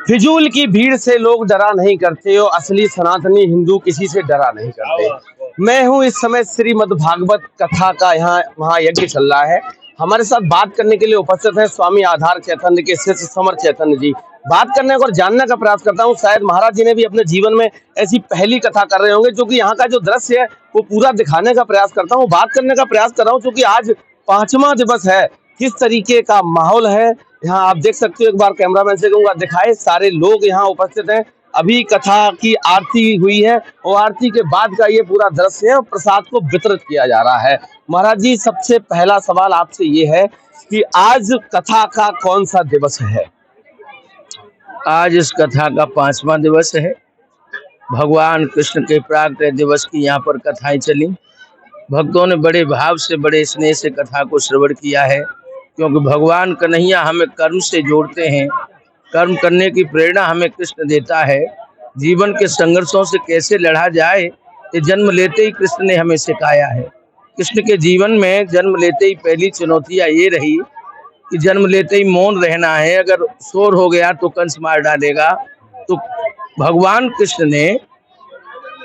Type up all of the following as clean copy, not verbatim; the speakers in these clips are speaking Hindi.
फिजूल की भीड़ से लोग डरा नहीं करते और असली सनातनी हिंदू किसी से डरा नहीं करते। मैं हूं इस समय श्रीमद् भागवत कथा का यहाँ महायज्ञ चल रहा है। हमारे साथ बात करने के लिए उपस्थित है स्वामी आधार चैतन्य के शिष्य समर चैतन्य जी। बात करने और जानने का प्रयास करता हूँ, शायद महाराज जी ने भी अपने जीवन में ऐसी पहली कथा कर रहे होंगे, जो कि यहाँ का जो दृश्य है वो पूरा दिखाने का प्रयास करता हूँ, बात करने का प्रयास कर रहा हूँ, क्योंकि आज 5वां दिवस है। किस तरीके का माहौल है यहाँ आप देख सकते हो। एक बार कैमरामैन से कहूंगा दिखाए, सारे लोग यहाँ उपस्थित हैं। अभी कथा की आरती हुई है और आरती के बाद का ये पूरा दृश्य है और प्रसाद को वितरित किया जा रहा है। महाराज जी, सबसे पहला सवाल आपसे ये है कि आज कथा का कौन सा दिवस है? आज इस कथा का 5वां दिवस है। भगवान कृष्ण के प्राकट्य दिवस की यहाँ पर कथाएं चली। भक्तों ने बड़े भाव से, बड़े स्नेह से कथा को श्रवण किया है, क्योंकि भगवान कन्हैया हमें कर्म से जोड़ते हैं। कर्म करने की प्रेरणा हमें कृष्ण देता है। जीवन के संघर्षों से कैसे लड़ा जाए, ये जन्म लेते ही कृष्ण ने हमें सिखाया है। कृष्ण के जीवन में जन्म लेते ही पहली चुनौतियाँ ये रही कि जन्म लेते ही मौन रहना है, अगर शोर हो गया तो कंस मार डालेगा। तो भगवान कृष्ण ने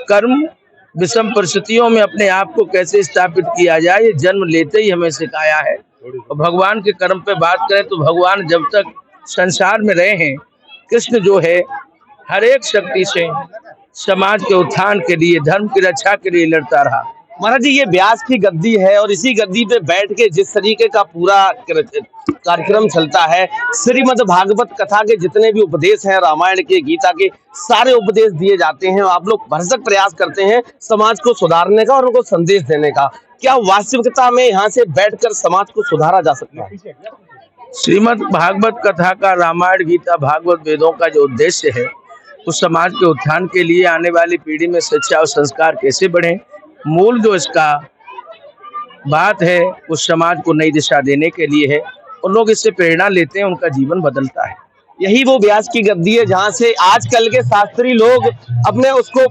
कर्म विषम परिस्थितियों में अपने आप को कैसे स्थापित किया जाए, ये जन्म लेते ही हमें सिखाया है। और भगवान के कर्म पे बात करें तो भगवान जब तक संसार में रहे हैं, कृष्ण जो है हर एक शक्ति से समाज के उत्थान के लिए, धर्म की रक्षा के लिए लड़ता रहा। महाराज जी, ये व्यास की गद्दी है और इसी गद्दी पे बैठ के जिस तरीके का पूरा कार्यक्रम चलता है, श्रीमद् भागवत कथा के जितने भी उपदेश हैं, रामायण के, गीता के, सारे उपदेश दिए जाते हैं। आप लोग भरसक प्रयास करते हैं समाज को सुधारने का और उनको संदेश देने का। क्या वास्तविकता में यहाँ से बैठकर समाज को सुधारा जा सकता है? श्रीमद् भागवत कथा का, रामायण, गीता, भागवत, वेदों का जो उद्देश्य है, तो समाज के उत्थान के लिए, आने वाली पीढ़ी में शिक्षा और संस्कार कैसे बढ़े, मूल जो इसका बात है उस समाज को नई दिशा देने के लिए है। और लोग इससे प्रेरणा लेते हैं, उनका जीवन बदलता है। यही वो व्यास की गद्दी है जहां से आजकल के शास्त्री लोग अपने उसको,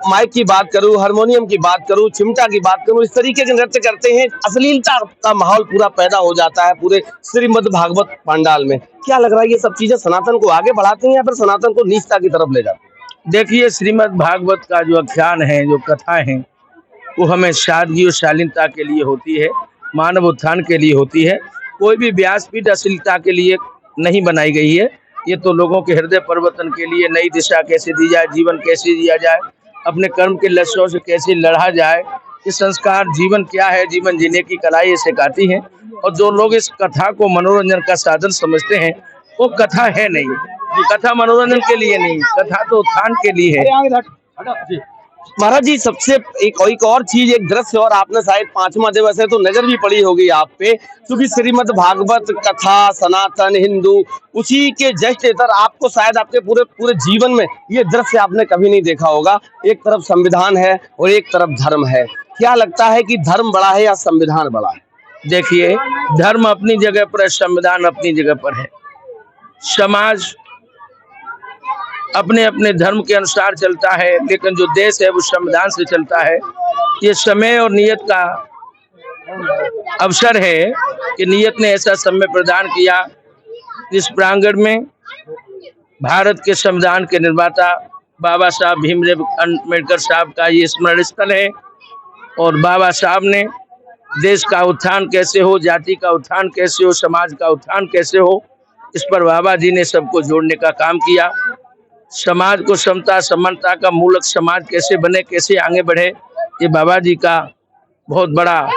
माइक की बात करूं, हारमोनियम की बात करूं, चिमटा की बात करूं, इस तरीके के नृत्य करते हैं। अश्लीलता का माहौल पूरा पैदा हो जाता है पूरे श्रीमद् भागवत पांडाल में। क्या लग रहा है, ये सब चीजें सनातन को आगे बढ़ाती हैं या फिर सनातन को नीचता की तरफ ले जाती हैं? देखिए, श्रीमद् भागवत का जो आख्यान है, जो कथाएं हैं, वो हमें सादगी और शालीनता के लिए होती है, मानव उत्थान के लिए होती है। कोई भी व्यासपीठ अश्लीलता के लिए नहीं बनाई गई है। ये तो लोगों के हृदय परिवर्तन के लिए, नई दिशा कैसे दी जाए, जीवन कैसे जिया जाए, अपने कर्म के लक्ष्यों से कैसे लड़ा जाए, ये संस्कार, जीवन क्या है, जीवन जीने की कला, ये सिखाती हैं। और जो लोग इस कथा को मनोरंजन का साधन समझते हैं, वो कथा है नहीं। कथा मनोरंजन के लिए नहीं, कथा तो उत्थान के लिए है। महाराज जी, सबसे एक और चीज, एक दृश्य, और आपने शायद 5वां दिवस है तो नजर भी पड़ी होगी आप पे, क्योंकि श्रीमद् भागवत कथा सनातन हिंदू, उसी के जस्ट इधर आपको शायद आपके पूरे पूरे जीवन में ये दृश्य आपने कभी नहीं देखा होगा। एक तरफ संविधान है और एक तरफ धर्म है। क्या लगता है कि धर्म बड़ा है या संविधान बड़ा है? देखिए, धर्म अपनी जगह पर है, संविधान अपनी जगह पर है। समाज अपने अपने धर्म के अनुसार चलता है, लेकिन जो देश है वो संविधान से चलता है। ये समय और नियत का अवसर है कि नियत ने ऐसा समय प्रदान किया जिस प्रांगण में भारत के संविधान के निर्माता बाबा साहब भीमराव अम्बेडकर साहब का ये स्मरण स्थल है। और बाबा साहब ने देश का उत्थान कैसे हो, जाति का उत्थान कैसे हो, समाज का उत्थान कैसे हो, इस पर बाबा जी ने सबको जोड़ने का काम किया। समाज को समता समानता का मूलक समाज कैसे बने, कैसे आगे बढ़े, ये बाबा जी का बहुत बड़ा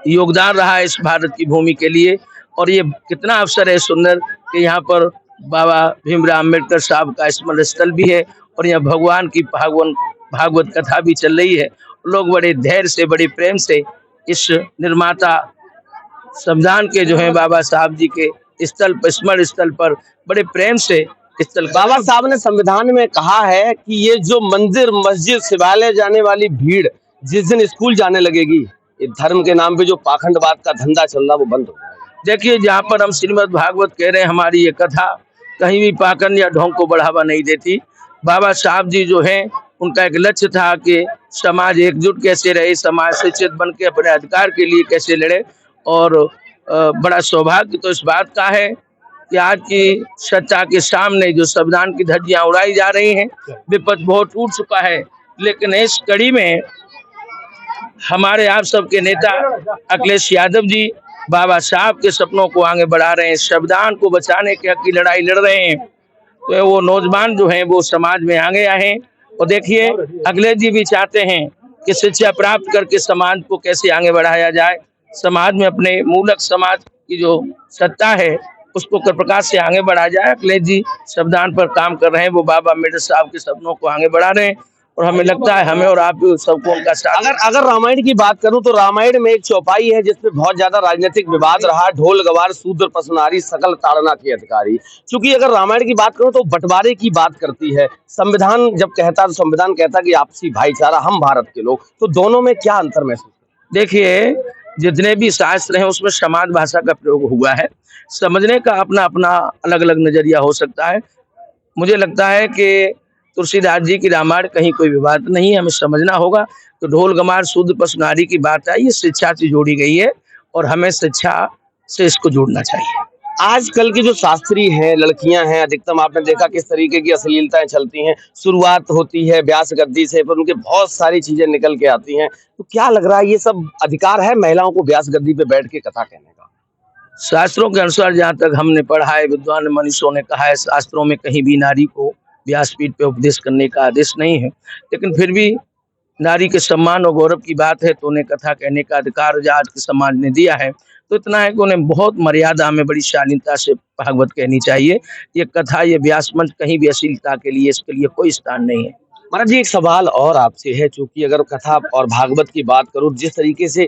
योगदान रहा है इस भारत की भूमि के लिए। और ये कितना अवसर है सुंदर कि यहाँ पर बाबा भीमराव अम्बेडकर साहब का स्मरण स्थल भी है और यहाँ भगवान की भागवत कथा भी चल रही है। लोग बड़े धैर्य से, बड़े प्रेम से इस निर्माता संविधान के जो है बाबा साहब जी के स्थल पर, स्मरण स्थल पर बड़े प्रेम से स्थल। बाबा साहब ने संविधान में कहा है कि ये जो मंदिर मस्जिद शिवालय जाने वाली भीड़ जिस दिन स्कूल जाने लगेगी, ये धर्म के नाम पे जो पाखंडवाद का धंधा चल रहा वो बंद हो जाएगा। देखिए, जहाँ पर हम श्रीमद् भागवत कह रहे हैं, हमारी ये कथा कहीं भी पाखंड या ढोंग को बढ़ावा नहीं देती। बाबा साहब जी जो हैं, उनका एक लक्ष्य था कि समाज एकजुट कैसे रहे, समाज शिक्षित बन के अपने अधिकार के लिए कैसे लड़े। और बड़ा सौभाग्य तो इस बात का है कि आज की सत्ता के सामने जो संविधान की धज्जियां उड़ाई जा रही हैं, विपक्ष बहुत टूट चुका है। लेकिन इस कड़ी में हमारे आप सबके नेता अखिलेश यादव जी बाबा साहब के सपनों को आगे बढ़ा रहे हैं, संविधान को बचाने के हक की लड़ाई लड़ रहे हैं। तो वो नौजवान जो हैं वो समाज में आगे आए हैं। और देखिए, अखिलेश जी भी चाहते हैं कि शिक्षा प्राप्त करके समाज को कैसे आगे बढ़ाया जाए, समाज में अपने मूलक समाज की जो सत्ता है उसको प्रकाश से आगे बढ़ाया जाए। अखिलेश जी संविधान पर काम कर रहे हैं, वो बाबा अम्बेडकर साहब के सपनों को आगे बढ़ा रहे हैं। और हमें लगता है हमें और आप भी सबको उनका साथ। अगर रामायण की बात करूं तो रामायण में एक चौपाई है जिसपे बहुत ज्यादा राजनीतिक विवाद रहा, ढोल गवार शूद्र पसनारी सकल ताड़ना के अधिकारी। क्योंकि अगर रामायण की बात करूं तो बंटवारे की बात करती है, संविधान जब कहता तो संविधान कहता कि आपसी भाईचारा, हम भारत के लोग। तो दोनों में क्या अंतर महसूस? देखिए, जितने भी शास्त्र हैं उसमें समाज भाषा का प्रयोग हुआ है। समझने का अपना अपना अलग अलग नजरिया हो सकता है। मुझे लगता है कि तुलसीदास जी की रामायण कहीं कोई विवाद नहीं है, हमें समझना होगा। तो ढोल गमार शूद्र पसनारी की बात है, ये शिक्षा से जोड़ी गई है और हमें शिक्षा से इसको जोड़ना चाहिए। आजकल की जो शास्त्री हैं, लड़कियां हैं, अधिकतम आपने देखा किस तरीके की अश्लीलताएं चलती हैं। शुरुआत होती है व्यास गद्दी से, पर उनके बहुत सारी चीजें निकल के आती हैं। तो क्या लग रहा है, ये सब अधिकार है महिलाओं को व्यास गद्दी पे बैठ के कथा कहने का? शास्त्रों के अनुसार जहाँ तक हमने पढ़ा है, विद्वान मनीषों ने कहा है, शास्त्रों में कहीं भी नारी को व्यासपीठ पे उपदेश करने का आदेश नहीं है। लेकिन फिर भी नारी के सम्मान और गौरव की बात है तो उन्हें कथा कहने का अधिकार जो आज के समाज ने दिया है, तो इतना है कि उन्हें बहुत मर्यादा में बड़ी शालीनता से भागवत कहनी चाहिए। ये कथा, ये व्यास मंच कहीं भी अश्लीलता के लिए, इसके लिए कोई स्थान नहीं है। महाराज जी, एक सवाल और आपसे है, चूंकि अगर कथा और भागवत की बात करूं, जिस तरीके से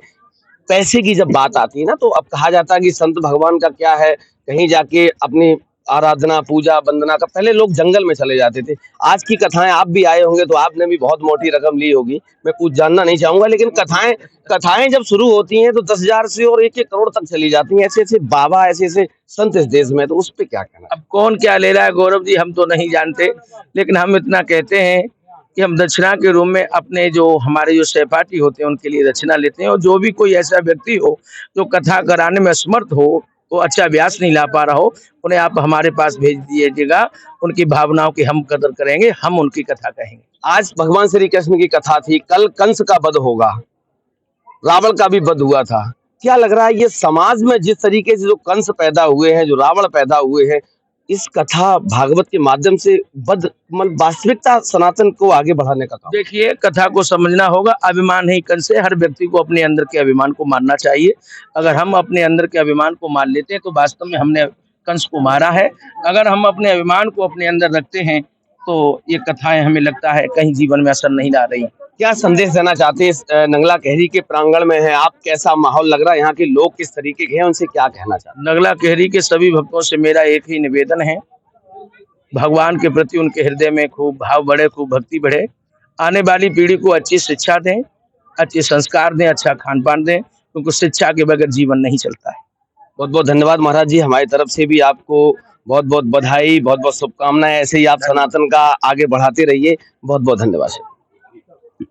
पैसे की जब बात आती है ना, तो अब कहा जाता है कि संत भगवान का क्या है, कहीं जाके अपनी आराधना पूजा वंदना का, पहले लोग जंगल में चले जाते थे। आज की कथाएं, आप भी आए होंगे तो आपने भी बहुत मोटी रकम ली होगी, मैं कुछ जानना नहीं चाहूंगा, लेकिन कथाएं कथाएं जब शुरू होती हैं तो 10,000 से और 1-1 करोड़ तक चली जाती हैं। ऐसे ऐसे बाबा, ऐसे ऐसे संत इस देश में, तो उस पर क्या कहना? अब कौन क्या ले रहा है गौरव जी, हम तो नहीं जानते। लेकिन हम इतना कहते हैं कि हम दक्षिणा के रूप में अपने जो हमारे जो सहपाठी होते हैं उनके लिए दक्षिणा लेते हैं। और जो भी कोई ऐसा व्यक्ति हो जो कथा कराने में असमर्थ हो, तो अच्छा व्यास नहीं ला पा रहा हो, उन्हें आप हमारे पास भेज दीजिएगा। उनकी भावनाओं की हम कदर करेंगे, हम उनकी कथा कहेंगे। आज भगवान श्री कृष्ण की कथा थी, कल कंस का वध होगा, रावण का भी वध हुआ था। क्या लग रहा है, ये समाज में जिस तरीके से जो कंस पैदा हुए हैं, जो रावण पैदा हुए हैं, इस कथा भागवत के माध्यम से वास्तविकता सनातन को आगे बढ़ाने का काम? देखिए, कथा को समझना होगा, अभिमान नहीं कंस से। हर व्यक्ति को अपने अंदर के अभिमान को मानना चाहिए। अगर हम अपने अंदर के अभिमान को मान लेते हैं तो वास्तव में हमने कंस को मारा है। अगर हम अपने अभिमान को अपने अंदर रखते हैं तो ये कथाएं हमें लगता है कहीं जीवन में असर नहीं ला रही। क्या संदेश देना चाहते हैं? इस नंगला कहरी के प्रांगण में है आप, कैसा माहौल लग रहा है, यहाँ के लोग किस तरीके के हैं, उनसे क्या कहना चाहते हैं? नगला कहरी के सभी भक्तों से मेरा एक ही निवेदन है, भगवान के प्रति उनके हृदय में खूब भाव बढ़े, खूब भक्ति बढ़े। आने वाली पीढ़ी को अच्छी शिक्षा दें, अच्छे संस्कार दें, अच्छा खान पान दें, क्योंकि शिक्षा के बगैर जीवन नहीं चलता है। बहुत बहुत धन्यवाद महाराज जी, हमारी तरफ से भी आपको बहुत बहुत बधाई, बहुत बहुत शुभकामनाएं। ऐसे ही आप सनातन का आगे बढ़ाते रहिए। बहुत बहुत धन्यवाद।